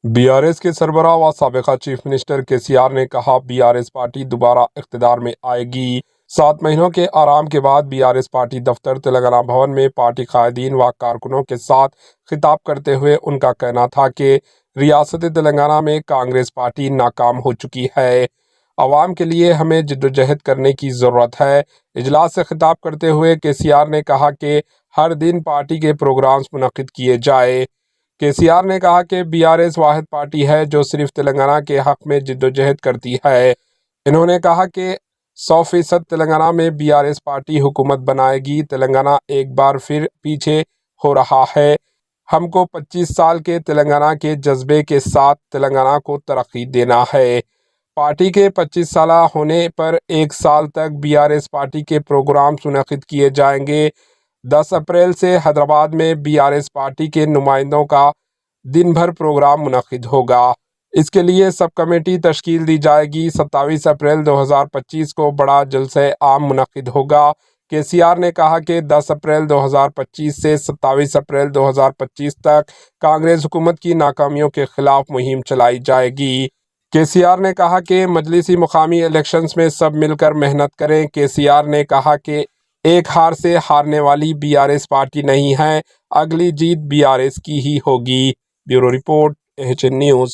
BRS کے سربراہ و سابقہ چیف منسٹر KCR نے کہا BRS پارٹی دوبارہ اقتدار میں آئے گی۔ 7 مہینوں کے آرام کے بعد BRS پارٹی دفتر تلنگانہ بھون میں پارٹی قائدین و کارکنوں کے ساتھ خطاب کرتے ہوئے ان کا کہنا تھا کہ ریاست تلنگانہ میں کانگریس پارٹی ناکام ہو چکی ہے۔ عوام کے لیے ہمیں جدوجہد کرنے کی ضرورت ہے۔ اجلاس سے خطاب کرتے ہوئے KCR نے کہا کہ ہر دن پارٹی کے پروگرامز منعقد کیے جائے۔ KCR نے کہا کہ BRS واحد پارٹی ہے جو صرف تلنگانہ کے حق میں جدوجہد کرتی ہے۔ انہوں نے کہا کہ 100% تلنگانہ میں BRS پارٹی حکومت بنائے گی۔ تلنگانہ ایک بار پھر پیچھے ہو رہا ہے۔ ہم کو 25 سال کے تلنگانہ کے جذبے کے ساتھ تلنگانہ کو ترقی دینا ہے۔ پارٹی کے 25 سالہ ہونے پر 1 سال تک BRS پارٹی کے پروگرامز منعقد کیے جائیں گے۔ 10 اپریل سے حیدرآباد میں BRS پارٹی کے نمائندوں کا دن بھر پروگرام منعقد ہوگا۔ اس کے لیے سب کمیٹی تشکیل دی جائے گی۔ 27 اپریل 2025 کو بڑا جلسہ عام منعقد ہوگا۔ KCR نے کہا کہ 10 اپریل 2025 سے 27 اپریل 2025 تک کانگریس حکومت کی ناکامیوں کے خلاف مہم چلائی جائے گی۔ KCR نے کہا کہ مجلسی مقامی الیکشنز میں سب مل کر محنت کریں۔ KCR نے کہا کہ ایک ہار سے ہارنے والی BRS پارٹی نہیں ہے، اگلی جیت BRS کی ہی ہوگی۔ Bureau report AHN news.